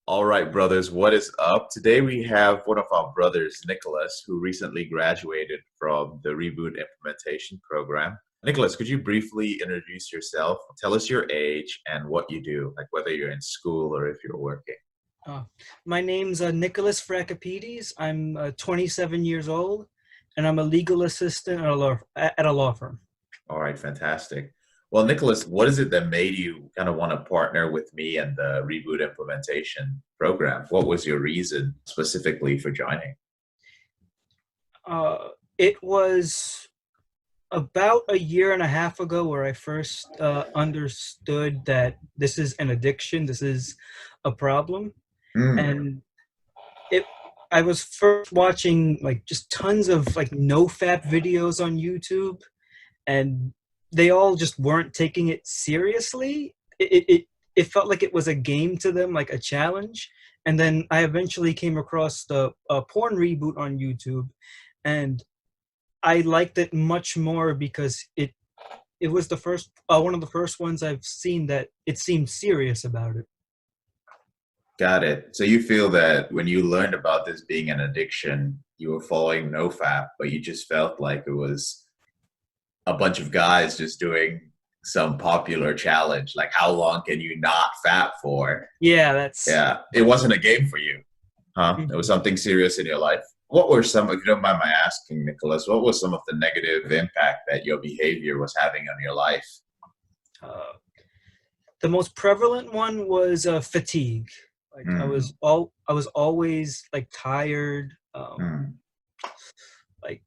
All right, brothers, what is up? Today we have one of our brothers, Nicholas, who recently graduated from the Reboot implementation program. Nicholas, could you briefly introduce yourself? Tell us your age and what you do, like whether you're in school or if you're working. Uh, my name's Nicholas Frakapides. I'm 27 years old, and I'm a legal assistant at a law firm. All right, fantastic. Well, Nicholas, what is it that made you kind of want to partner with me and the Reboot implementation program? What was your reason specifically for joining? It was about a year and a half ago where I first understood that this is an addiction, this is a problem, Mm, and it. I was first watching like just tons of like no-fap videos on YouTube, and they all just weren't taking it seriously. It felt like it was a game to them, like a challenge. And then I eventually came across the PornReboot on YouTube, and I liked it much more because it was the first one of the first ones I've seen that it seemed serious about it. got it. So you feel that when you learned about this being an addiction, you were following NoFap, but you just felt like it was a bunch of guys just doing some popular challenge. Like, how long can you not fap for? Yeah, that's. Yeah, it wasn't a game for you, huh? It was something serious in your life. What were some, if you don't mind my asking, Nicholas, what was some of the negative impact that your behavior was having on your life? Uh, the most prevalent one was fatigue. Like Mm, I was always like tired. mm, Like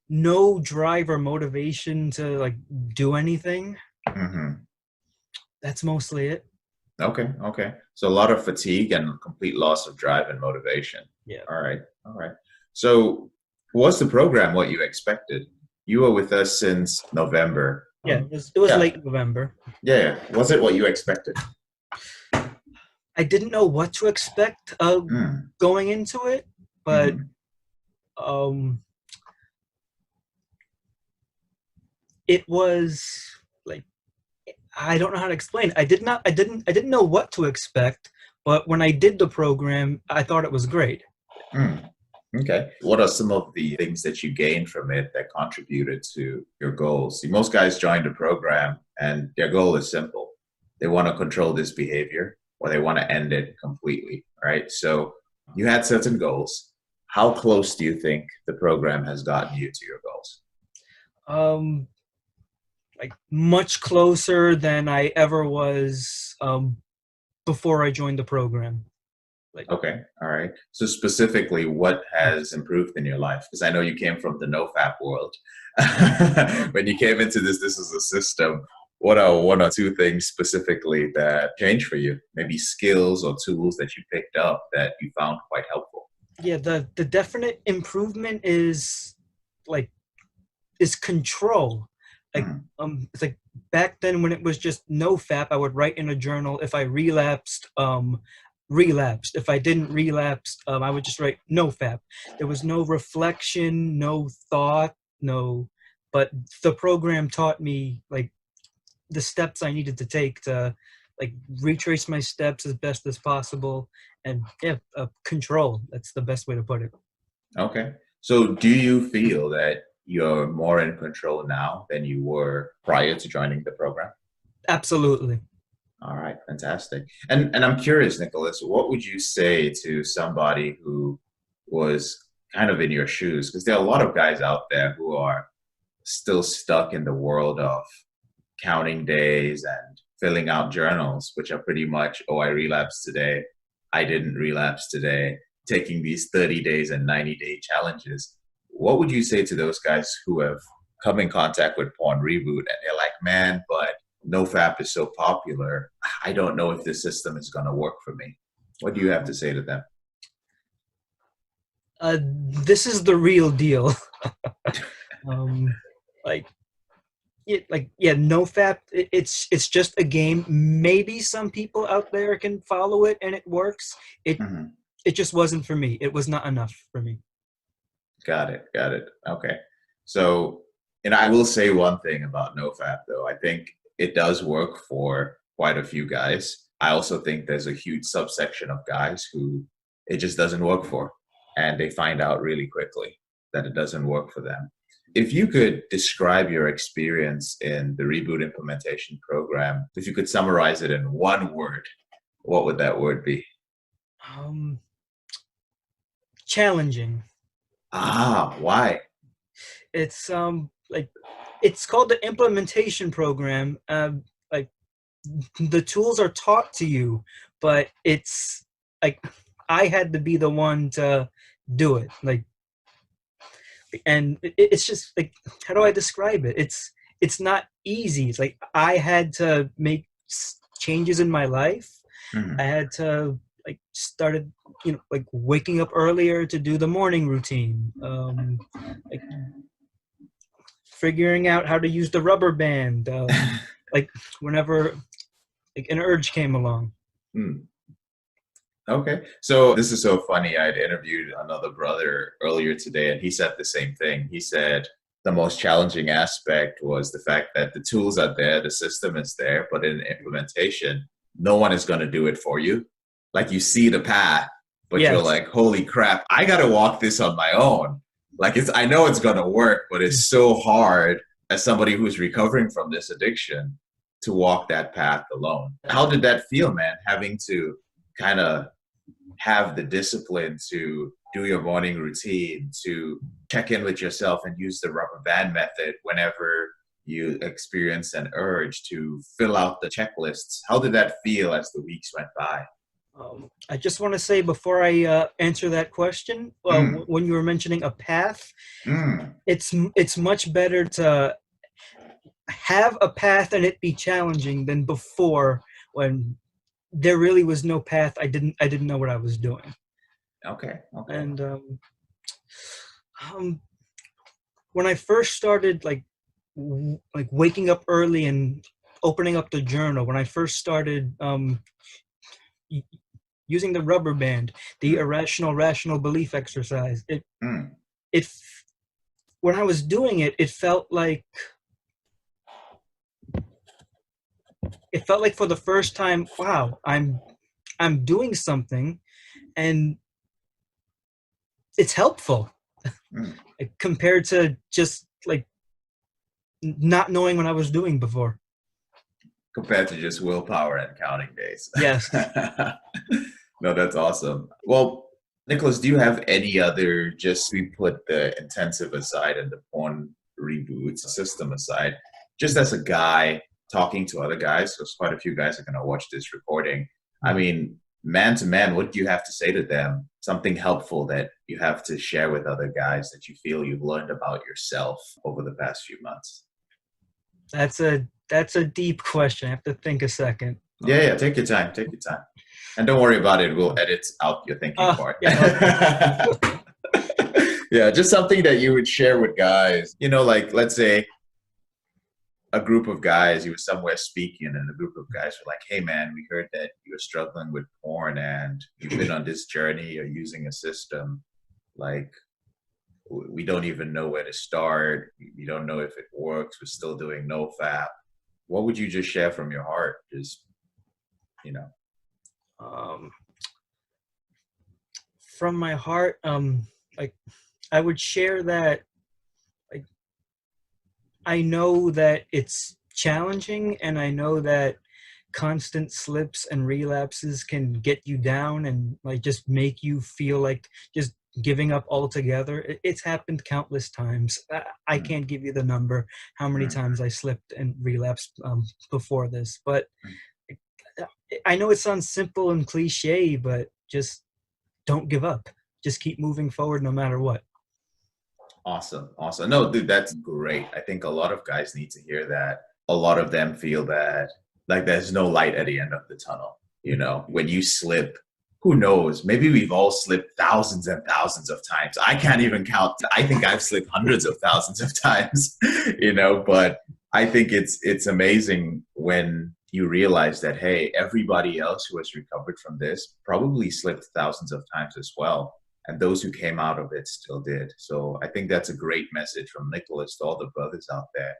no drive or motivation to like do anything. hmm. That's mostly it. Okay, okay. So a lot of fatigue and complete loss of drive and motivation. Yeah. All right, all right. So was the program what you expected? You were with us since November. Yeah, it was Yeah, late November. yeah, yeah. Was it what you expected? I didn't know what to expect Mm, going into it, but hmm. um, it was like I don't know how to explain. I didn't know what to expect, but when I did the program, I thought it was great. Mm. Okay. What are some of the things that you gained from it that contributed to your goals? See, most guys join the program and their goal is simple. They want to control this behavior or they want to end it completely, right? So you had certain goals. How close do you think the program has gotten you to your goals? Um, like much closer than I ever was before I joined the program. Like Okay. All right. So specifically, what has improved in your life? Because I know you came from the NoFap world. When you came into this is a system. What are one or two things specifically that changed for you? Maybe skills or tools that you picked up that you found quite helpful. yeah, the definite improvement like is control. Like Mhm. it's like back then when it was just no fap, I would write in a journal if I relapsed. If I didn't relapse, I would just write no fap. There was no reflection, no thought, no. But the program taught me like the steps I needed to take to like retrace my steps as best as possible, and yeah, control. That's the best way to put it. Okay. So do you feel that you're more in control now than you were prior to joining the program? Absolutely. All right, fantastic. And I'm curious, Nicholas, what would you say to somebody who was kind of in your shoes? Because there are a lot of guys out there who are still stuck in the world of counting days and filling out journals, which are pretty much, oh, I relapsed today, I didn't relapse today, taking these 30 days and 90-day challenges. What would you say to those guys who have come in contact with Porn Reboot and they're like, man, but NoFap is so popular. I don't know if this system is going to work for me. What do you have to say to them? This is the real deal. um, like yeah, no fap. It's just a game. Maybe some people out there can follow it and it works. It Mhm. it just wasn't for me. It was not enough for me. Got it. Got it. Okay. So, and I will say one thing about NoFap, though. I think it does work for quite a few guys. I also think there's a huge subsection of guys who it just doesn't work for, and they find out really quickly that it doesn't work for them. If you could describe your experience in the Reboot implementation program, if you could summarize it in one word, what would that word be? Um, Challenging. Ah, why? It's like it's called the implementation program. Like the tools are taught to you, but it's like I had to be the one to do it. Like, and it's just like, how do I describe it? It's not easy. It's like I had to make changes in my life. I Mhm. had to like started, like waking up earlier to do the morning routine. Like figuring out how to use the rubber band. Like whenever like an urge came along. Hmm. Okay. So this is so funny. I'd interviewed another brother earlier today, and he said the same thing. He said the most challenging aspect was the fact that the tools are there, the system is there, but in implementation, no one is going to do it for you. Like you see the path, but you're Yes. like, holy crap, I got to walk this on my own. Like I know it's going to work, but it's so hard as somebody who's recovering from this addiction to walk that path alone. How did that feel, man? Having to kind of have the discipline to do your morning routine, to check in with yourself and use the rubber band method whenever you experience an urge, to fill out the checklists. How did that feel as the weeks went by? I just want to say before I answer that question, Mm, when you were mentioning a path, mm, it's much better to have a path and it be challenging than before when there really was no path. I didn't know what I was doing, okay, okay. and um, when I first started like waking up early and opening up the journal, when I first started using the rubber band, the Mm, irrational rational belief exercise, mm, it when I was doing it, it felt like for the first time, wow, I'm doing something and it's helpful, mm. like, compared to just like not knowing what I was doing before. Compared to just willpower and counting days. Yes. No, that's awesome. Well, Nicholas, do you have any other, just we put the intensive aside and the porn reboot system aside, just as a guy talking to other guys, because quite a few guys are going to watch this recording. I Mhm. mean, man to man, what do you have to say to them? Something helpful that you have to share with other guys that you feel you've learned about yourself over the past few months? That's a deep question. I have to think a second. Yeah, yeah, take your time, take your time. And don't worry about it. We'll edit out your thinking part. Yeah, okay. Yeah, just something that you would share with guys. Like let's say a group of guys, you were somewhere speaking, and a group of guys were like, hey man, we heard that you're struggling with porn and you've been on this journey, you're using a system. Like, we don't even know where to start. We don't know if it works. We're still doing no fap. What would you just share from your heart? Just, you know. Um, from my heart, like I would share that like I know that it's challenging, and I know that constant slips and relapses can get you down and like just make you feel like just giving up altogether. It's happened countless times. I Mm, can't give you the number how many mm, times I slipped and relapsed before this, but mm. I know it sounds simple and cliche, but just don't give up. Just keep moving forward no matter what. Awesome. Awesome. No, dude, that's great. I think a lot of guys need to hear that. A lot of them feel that like there's no light at the end of the tunnel. When you slip, who knows? Maybe we've all slipped thousands and thousands of times. I can't even count. I think I've slipped hundreds of thousands of times, but I think it's amazing when you realize that, hey, everybody else who has recovered from this probably slipped thousands of times as well, and those who came out of it still did. So I think that's a great message from Nicholas to all the brothers out there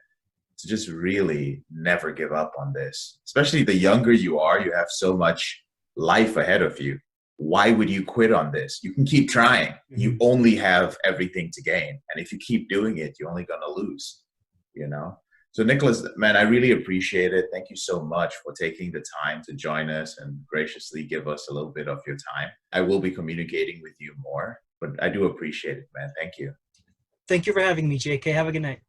to just really never give up on this. Especially the younger you are, you have so much life ahead of you. Why would you quit on this? You can keep trying. You Mhm. only have everything to gain. And if you keep doing it, you're only going to lose, you know? So, Nicholas, man, I really appreciate it. Thank you so much for taking the time to join us and graciously give us a little bit of your time. I will be communicating with you more, but I do appreciate it, man. Thank you. Thank you for having me, JK. Have a good night.